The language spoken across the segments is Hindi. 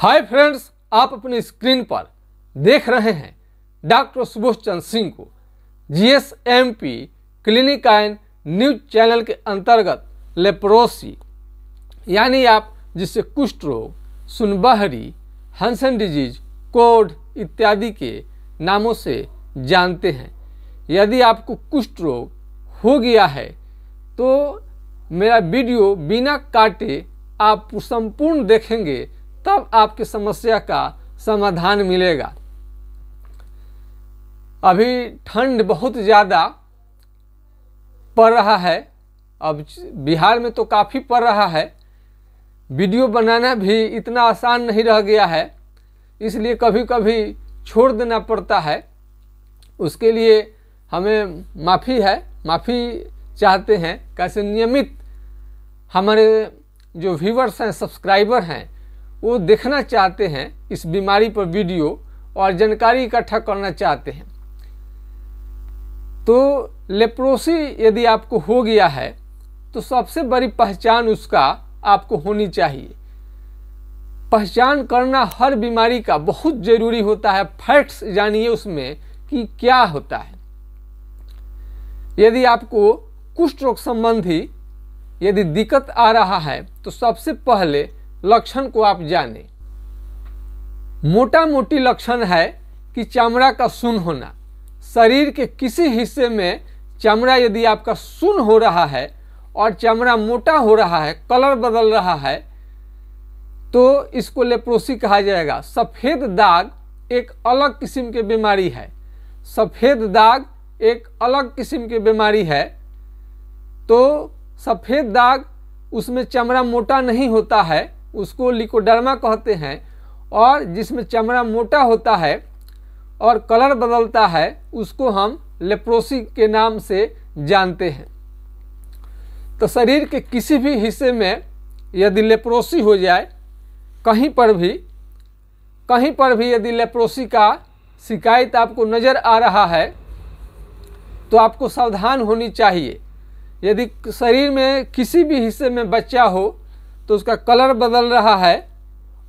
हाय फ्रेंड्स, आप अपनी स्क्रीन पर देख रहे हैं डॉक्टर सुबोध चंद्र सिंह को GSMP clinic and news channel के अंतर्गत लेप्रोसी यानी आप जिसे कुष्ठ रोग, सुनबहरी, हंसन डिजीज, कोढ़ इत्यादि के नामों से जानते हैं। यदि आपको कुष्ठ रोग हो गया है तो मेरा वीडियो बिना काटे आप संपूर्ण देखेंगे, तब आपकी समस्या का समाधान मिलेगा। अभी ठंड बहुत ज़्यादा पड़ रहा है, अब बिहार में तो काफ़ी पड़ रहा है। वीडियो बनाना भी इतना आसान नहीं रह गया है, इसलिए कभी कभी छोड़ देना पड़ता है। उसके लिए हमें माफ़ी चाहते हैं। कैसे नियमित हमारे जो व्यूवर्स हैं, सब्सक्राइबर हैं, वो देखना चाहते हैं इस बीमारी पर वीडियो और जानकारी इकट्ठा करना चाहते हैं। तो लेप्रोसी यदि आपको हो गया है तो सबसे बड़ी पहचान उसका आपको होनी चाहिए। पहचान करना हर बीमारी का बहुत ज़रूरी होता है। फैक्ट्स जानिए उसमें कि क्या होता है। यदि आपको कुष्ठ रोग संबंधी यदि दिक्कत आ रहा है तो सबसे पहले लक्षण को आप जानें। मोटा मोटी लक्षण है कि चमड़ा का सुन्न होना। शरीर के किसी हिस्से में चमड़ा यदि आपका सुन्न हो रहा है और चमड़ा मोटा हो रहा है, कलर बदल रहा है, तो इसको लेप्रोसी कहा जाएगा। सफ़ेद दाग एक अलग किस्म की बीमारी है। सफ़ेद दाग एक अलग किस्म की बीमारी है। तो सफ़ेद दाग, उसमें चमड़ा मोटा नहीं होता है, उसको लिकोडर्मा कहते हैं। और जिसमें चमड़ा मोटा होता है और कलर बदलता है, उसको हम लेप्रोसी के नाम से जानते हैं। तो शरीर के किसी भी हिस्से में यदि लेप्रोसी हो जाए, कहीं पर भी यदि लेप्रोसी का शिकायत आपको नज़र आ रहा है तो आपको सावधान होनी चाहिए। यदि शरीर में किसी भी हिस्से में बच्चा हो तो उसका कलर बदल रहा है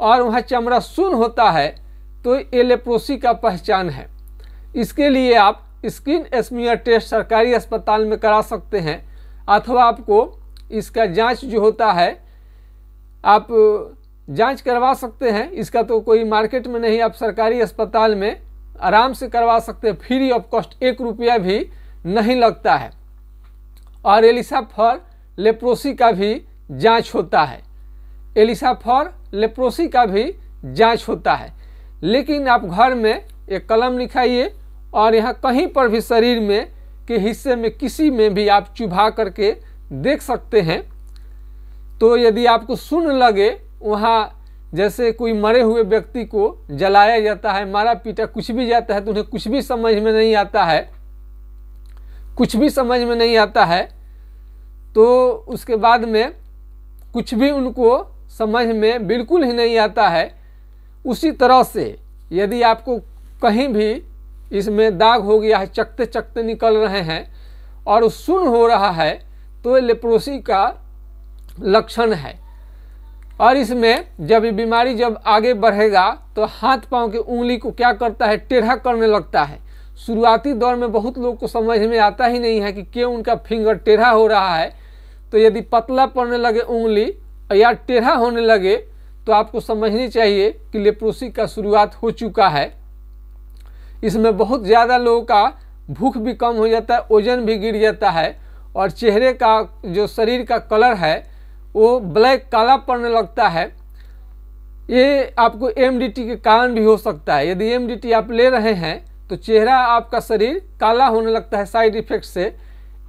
और वहाँ चमड़ा सुन्न होता है, तो ये लेप्रोसी का पहचान है। इसके लिए आप स्किन स्मीयर टेस्ट सरकारी अस्पताल में करा सकते हैं, अथवा आपको इसका जांच जो होता है आप जांच करवा सकते हैं। इसका तो कोई मार्केट में नहीं, आप सरकारी अस्पताल में आराम से करवा सकते हैं। फ्री ऑफ कॉस्ट, 1 रुपया भी नहीं लगता है। और एलिसा फॉर लेप्रोसी का भी जांच होता है। एलिसा फॉर लेप्रोसी का भी जांच होता है। लेकिन आप घर में एक कलम लिखाइए और यहाँ कहीं पर भी शरीर में के हिस्से में किसी में भी आप चुभा करके देख सकते हैं। तो यदि आपको सुन्न लगे, वहाँ जैसे कोई मरे हुए व्यक्ति को जलाया जाता है, मारा पीटा कुछ भी जाता है, तो उन्हें कुछ भी समझ में नहीं आता है, तो उसके बाद में कुछ भी उनको समझ में बिल्कुल ही नहीं आता है। उसी तरह से यदि आपको कहीं भी इसमें दाग हो गया है, चकते चकते निकल रहे हैं और सुन्न हो रहा है, तो लेप्रोसी का लक्षण है। और इसमें जब ये बीमारी जब आगे बढ़ेगा तो हाथ पांव के उंगली को क्या करता है, टेढ़ा करने लगता है। शुरुआती दौर में बहुत लोग को समझ में आता ही नहीं है कि क्यों उनका फिंगर टेढ़ा हो रहा है। तो यदि पतला पड़ने लगे उंगली या टेढ़ा होने लगे तो आपको समझनी चाहिए कि लेप्रोसी का शुरुआत हो चुका है। इसमें बहुत ज़्यादा लोगों का भूख भी कम हो जाता है, वजन भी गिर जाता है और चेहरे का जो शरीर का कलर है वो ब्लैक काला पड़ने लगता है। ये आपको MDT के कारण भी हो सकता है। यदि MDT आप ले रहे हैं तो चेहरा आपका शरीर काला होने लगता है साइड इफेक्ट से।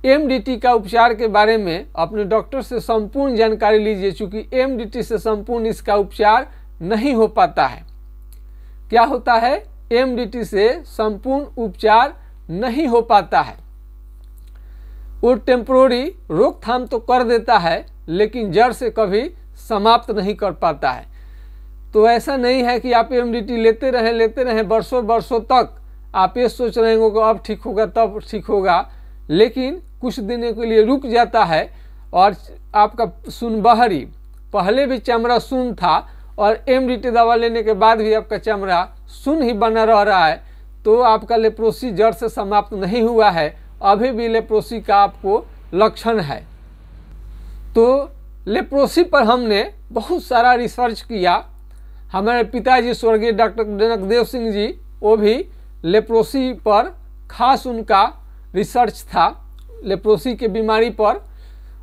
MDT का उपचार के बारे में अपने डॉक्टर से संपूर्ण जानकारी लीजिए, चूँकि MDT से संपूर्ण इसका उपचार नहीं हो पाता है। क्या होता है, MDT से संपूर्ण उपचार नहीं हो पाता है। वो टेम्पोररी रोकथाम तो कर देता है, लेकिन जड़ से कभी समाप्त नहीं कर पाता है। तो ऐसा नहीं है कि आप MDT लेते रहें वर्षों तक आप ये सोच रहे होंगे कि अब ठीक होगा तब ठीक होगा, लेकिन कुछ दिनों के लिए रुक जाता है और आपका सुनबहरी, पहले भी चमड़ा सुन्न था और MDT दवा लेने के बाद भी आपका चमड़ा सुन्न ही बना रह रहा है, तो आपका लेप्रोसी जड़ से समाप्त नहीं हुआ है, अभी भी लेप्रोसी का आपको लक्षण है। तो लेप्रोसी पर हमने बहुत सारा रिसर्च किया। हमारे पिताजी स्वर्गीय डॉक्टर जनकदेव सिंह जी, वो भी लेप्रोसी पर खास उनका रिसर्च था, लेप्रोसी के बीमारी पर,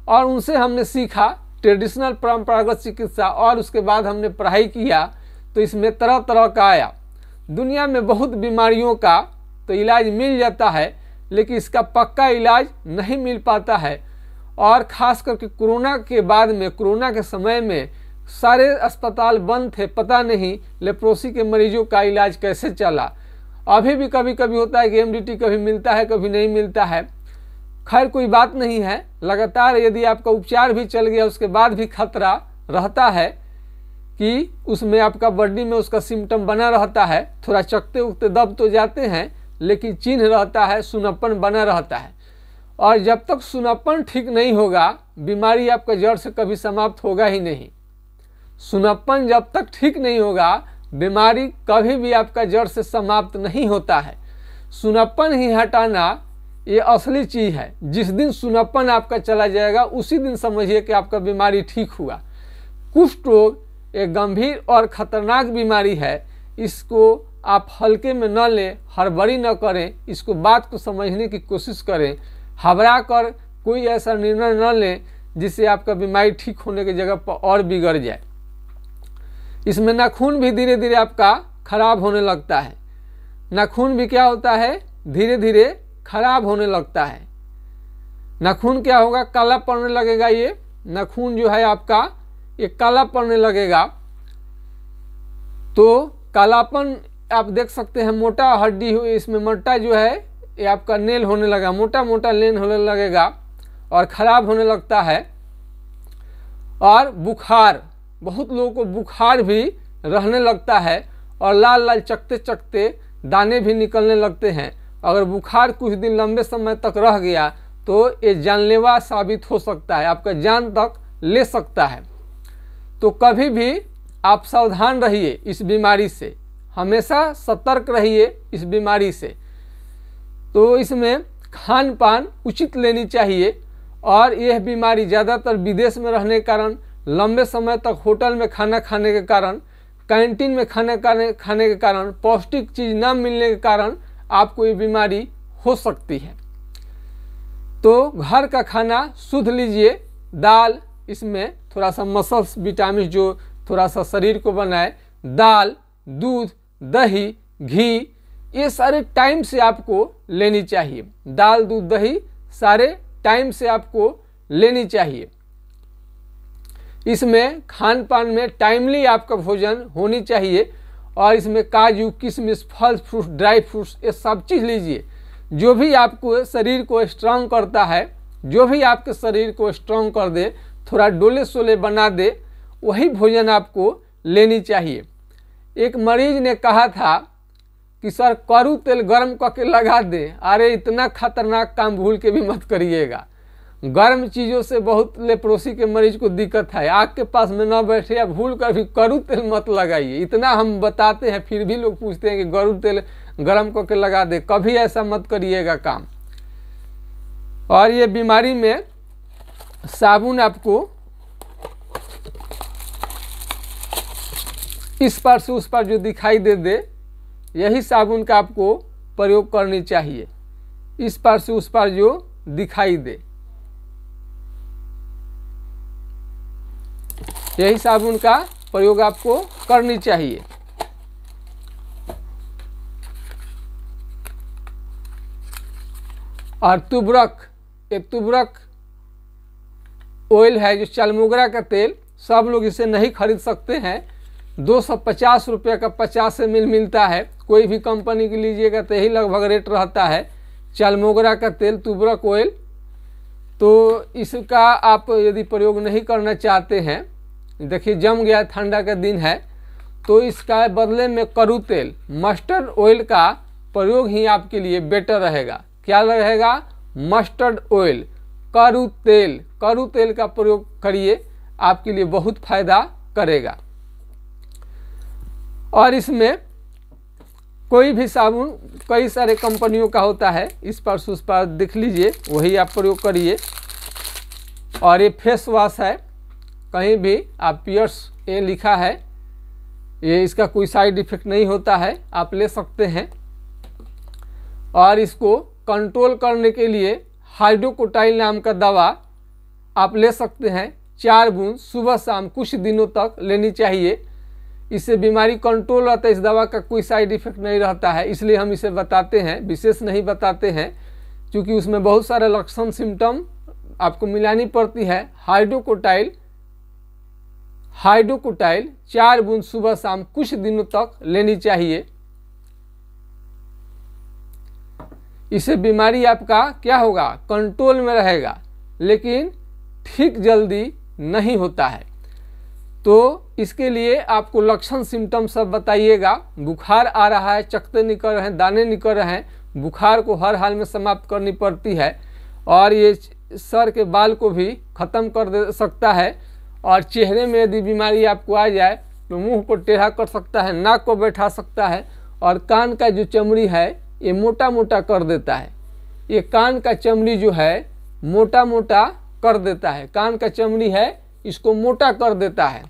और उनसे हमने सीखा ट्रेडिशनल परंपरागत चिकित्सा, और उसके बाद हमने पढ़ाई किया तो इसमें तरह तरह का आया। दुनिया में बहुत बीमारियों का तो इलाज मिल जाता है, लेकिन इसका पक्का इलाज नहीं मिल पाता है। और ख़ास करके कोरोना के बाद में, कोरोना के समय में सारे अस्पताल बंद थे, पता नहीं लेप्रोसी के मरीजों का इलाज कैसे चला। अभी भी कभी कभी होता है कि MDT कभी मिलता है, कभी नहीं मिलता है। खैर कोई बात नहीं है, लगातार यदि आपका उपचार भी चल गया उसके बाद भी खतरा रहता है कि उसमें आपका बॉडी में उसका सिम्टम बना रहता है। थोड़ा चकते उकते दब तो जाते हैं, लेकिन चिन्ह रहता है, सुनापन बना रहता है। और जब तक सुनापन ठीक नहीं होगा, बीमारी आपका जड़ से कभी समाप्त होगा ही नहीं। सुनापन जब तक ठीक नहीं होगा, बीमारी कभी भी आपका जड़ से समाप्त नहीं होता है। सुनापन ही हटाना ये असली चीज़ है। जिस दिन सुनापन आपका चला जाएगा उसी दिन समझिए कि आपका बीमारी ठीक हुआ। कुष्ठ रोग एक गंभीर और खतरनाक बीमारी है, इसको आप हल्के में न लें, हड़बड़ी न करें, इसको बात को समझने की कोशिश करें। घबरा कर कोई ऐसा निर्णय न लें जिससे आपका बीमारी ठीक होने की जगह पर और बिगड़ जाए। इसमें नाखून भी धीरे धीरे आपका खराब होने लगता है। नाखून भी क्या होता है, धीरे धीरे खराब होने लगता है। नाखून क्या होगा, काला पड़ने लगेगा। ये नाखून जो है आपका ये काला पड़ने लगेगा। तो कालापन आप देख सकते हैं, मोटा हड्डी हुई, इसमें मोटा जो है ये आपका नेल होने लगा, मोटा मोटा नेल होने लगेगा और ख़राब होने लगता है। और बुखार, बहुत लोगों को बुखार भी रहने लगता है और लाल लाल चकते चकते दाने भी निकलने लगते हैं। अगर बुखार कुछ दिन लंबे समय तक रह गया तो ये जानलेवा साबित हो सकता है, आपका जान तक ले सकता है। तो कभी भी आप सावधान रहिए इस बीमारी से, हमेशा सतर्क रहिए इस बीमारी से। तो इसमें खान पान उचित लेनी चाहिए। और यह बीमारी ज़्यादातर विदेश में रहने के कारण, लंबे समय तक होटल में खाना खाने के कारण, कैंटीन में खाने के कारण, पौष्टिक चीज़ न मिलने के कारण आपको ये बीमारी हो सकती है। तो घर का खाना शुद्ध लीजिए, दाल, इसमें थोड़ा सा मसल्स विटामिन जो थोड़ा सा शरीर को बनाए, दाल, दूध, दही, घी, ये सारे टाइम से आपको लेनी चाहिए। दाल, दूध, दही सारे टाइम से आपको लेनी चाहिए। इसमें खान पान में टाइमली आपका भोजन होनी चाहिए। और इसमें काजू, किशमिश, फल फ्रूट, ड्राई फ्रूट्स, ये सब चीज़ लीजिए जो भी आपको शरीर को स्ट्रांग करता है, जो भी आपके शरीर को स्ट्रांग कर दे, थोड़ा डोले सोले बना दे, वही भोजन आपको लेनी चाहिए। एक मरीज ने कहा था कि सर कड़ू तेल गर्म करके लगा दें। अरे इतना खतरनाक काम भूल के भी मत करिएगा। गर्म चीज़ों से बहुत लेप्रोसी के मरीज को दिक्कत है। आग के पास में न बैठे या भूल कर भी कड़ू तेल मत लगाइए। इतना हम बताते हैं फिर भी लोग पूछते हैं कि कड़ू तेल गर्म करके लगा दे। कभी ऐसा मत करिएगा काम। और ये बीमारी में साबुन आपको इस पार से उस पार जो दिखाई दे यही साबुन का आपको प्रयोग करनी चाहिए। इस पार से उस पार जो दिखाई दे यही साबुन का प्रयोग आपको करनी चाहिए। और तुबरक, ये तुबरक ऑयल है जो चालमोगरा का तेल, सब लोग इसे नहीं खरीद सकते हैं। 250 रुपये का 50 ml मिलता है। कोई भी कंपनी की लीजिएगा तो यही लगभग रेट रहता है। चालमोगरा का तेल, तुबरक ऑयल, तो इसका आप यदि प्रयोग नहीं करना चाहते हैं, देखिए जम गया, ठंडा का दिन है, तो इसका बदले में कड़ू तेल, मस्टर्ड ऑयल का प्रयोग ही आपके लिए बेटर रहेगा। क्या रहेगा? मस्टर्ड ऑयल, कड़ू तेल का प्रयोग करिए, आपके लिए बहुत फायदा करेगा। और इसमें कोई भी साबुन कई सारे कंपनियों का होता है, इस पर उस पर देख लीजिए, वही आप प्रयोग करिए। और ये फेस वॉश है, कहीं भी आप पियर्स ये लिखा है, ये इसका कोई साइड इफेक्ट नहीं होता है, आप ले सकते हैं। और इसको कंट्रोल करने के लिए हाइड्रोकोटाइल नाम का दवा आप ले सकते हैं, 4 बूंद सुबह शाम कुछ दिनों तक लेनी चाहिए। इससे बीमारी कंट्रोल रहता है, इस दवा का कोई साइड इफेक्ट नहीं रहता है, इसलिए हम इसे बताते हैं, विशेष नहीं बताते हैं, क्योंकि उसमें बहुत सारे लक्षण सिम्टम आपको मिलानी पड़ती है। हाइड्रोकोटाइल 4 बूंद सुबह शाम कुछ दिनों तक लेनी चाहिए। इससे बीमारी आपका क्या होगा, कंट्रोल में रहेगा, लेकिन ठीक जल्दी नहीं होता है। तो इसके लिए आपको लक्षण सिम्टम सब बताइएगा। बुखार आ रहा है, चकत्ते निकल रहे हैं, दाने निकल रहे हैं, बुखार को हर हाल में समाप्त करनी पड़ती है। और ये सर के बाल को भी ख़त्म कर दे सकता है। और चेहरे में यदि बीमारी आपको आ जाए तो मुंह को टेढ़ा कर सकता है, नाक को बैठा सकता है। और कान का जो चमड़ी है ये मोटा मोटा कर देता है, ये कान का चमड़ी जो है मोटा मोटा कर देता है, कान का चमड़ी है इसको मोटा कर देता है।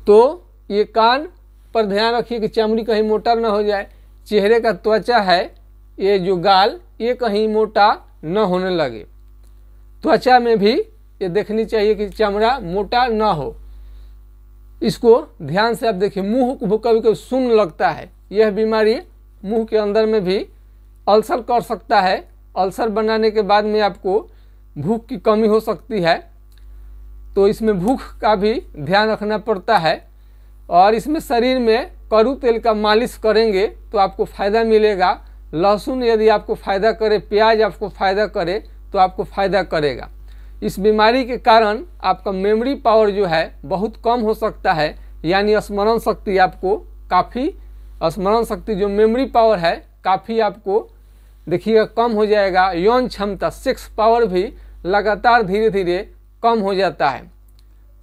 तो ये कान पर ध्यान रखिए कि चमड़ी कहीं मोटा न हो जाए। चेहरे का त्वचा है, ये जो गाल, ये कहीं मोटा न होने लगे। त्वचा में भी ये देखनी चाहिए कि चमड़ा मोटा न हो, इसको ध्यान से आप देखिए। मुंह को कभी कभी सुन्न लगता है, यह बीमारी मुंह के अंदर में भी अल्सर कर सकता है। अल्सर बनाने के बाद में आपको भूख की कमी हो सकती है, तो इसमें भूख का भी ध्यान रखना पड़ता है। और इसमें शरीर में कड़ू तेल का मालिश करेंगे तो आपको फ़ायदा मिलेगा। लहसुन यदि आपको फ़ायदा करे, प्याज आपको फ़ायदा करे तो आपको फ़ायदा करेगा। इस बीमारी के कारण आपका मेमोरी पावर जो है बहुत कम हो सकता है, यानी स्मरण शक्ति आपको काफ़ी, स्मरण शक्ति जो मेमोरी पावर है काफ़ी आपको देखिएगा कम हो जाएगा। यौन क्षमता, सेक्स पावर भी लगातार धीरे धीरे कम हो जाता है।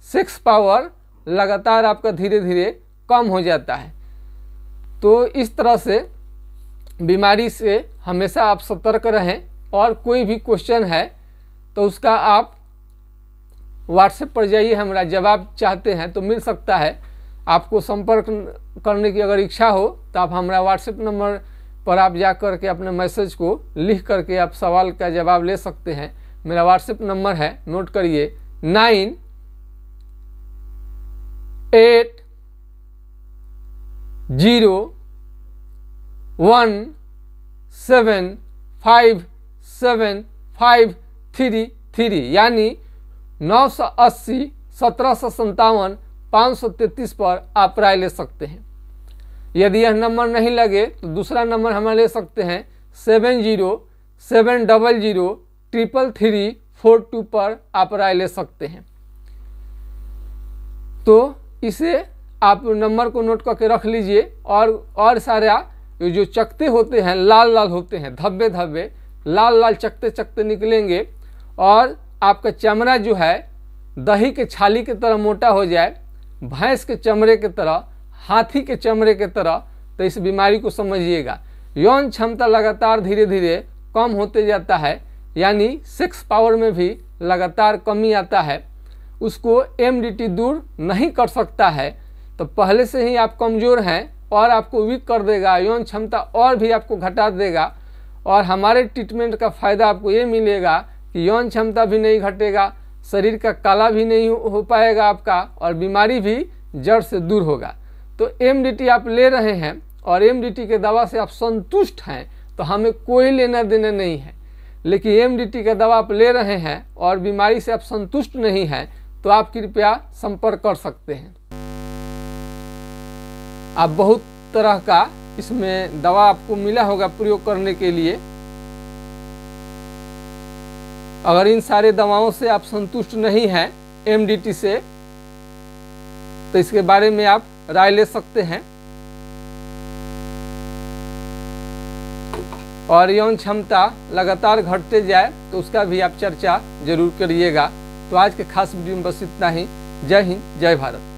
सेक्स पावर लगातार आपका धीरे धीरे कम हो जाता है। तो इस तरह से बीमारी से हमेशा आप सतर्क रहें। और कोई भी क्वेश्चन है तो उसका आप व्हाट्सएप पर जाइए, हमारा जवाब चाहते हैं तो मिल सकता है। आपको संपर्क करने की अगर इच्छा हो तो आप हमारा व्हाट्सएप नंबर पर आप जा कर के अपने मैसेज को लिख करके आप सवाल का जवाब ले सकते हैं। मेरा व्हाट्सएप नंबर है, नोट करिए, 9801757533, यानी 980 1757 533 पर आप राय ले सकते हैं। यदि यह नंबर नहीं लगे तो दूसरा नंबर हमें ले सकते हैं 7070033342 पर आप राय ले सकते हैं। तो इसे आप नंबर को नोट करके रख लीजिए। और सारा जो चकत्ते होते हैं लाल लाल होते हैं, धब्बे धब्बे लाल लाल चकत्ते चकत्ते निकलेंगे। और आपका चमड़ा जो है दही के छाली की तरह मोटा हो जाए, भैंस के चमड़े की तरह, हाथी के चमड़े की तरह, तो इस बीमारी को समझिएगा। यौन क्षमता लगातार धीरे धीरे कम होते जाता है, यानी सेक्स पावर में भी लगातार कमी आता है। उसको एमडीटी दूर नहीं कर सकता है। तो पहले से ही आप कमज़ोर हैं और आपको वीक कर देगा, यौन क्षमता और भी आपको घटा देगा। और हमारे ट्रीटमेंट का फ़ायदा आपको ये मिलेगा कि यौन क्षमता भी नहीं घटेगा, शरीर का काला भी नहीं हो पाएगा आपका, और बीमारी भी जड़ से दूर होगा। तो एमडीटी आप ले रहे हैं और एमडीटी के दवा से आप संतुष्ट हैं तो हमें कोई लेना देना नहीं है। लेकिन एमडीटी का दवा आप ले रहे हैं और बीमारी से आप संतुष्ट नहीं हैं तो आप कृपया संपर्क कर सकते हैं। आप बहुत तरह का इसमें दवा आपको मिला होगा प्रयोग करने के लिए। अगर इन सारे दवाओं से आप संतुष्ट नहीं हैं एमडीटी से, तो इसके बारे में आप राय ले सकते हैं। और यौन क्षमता लगातार घटते जाए तो उसका भी आप चर्चा जरूर करिएगा। तो आज के खास वीडियो में बस इतना ही। जय हिंद, जय भारत।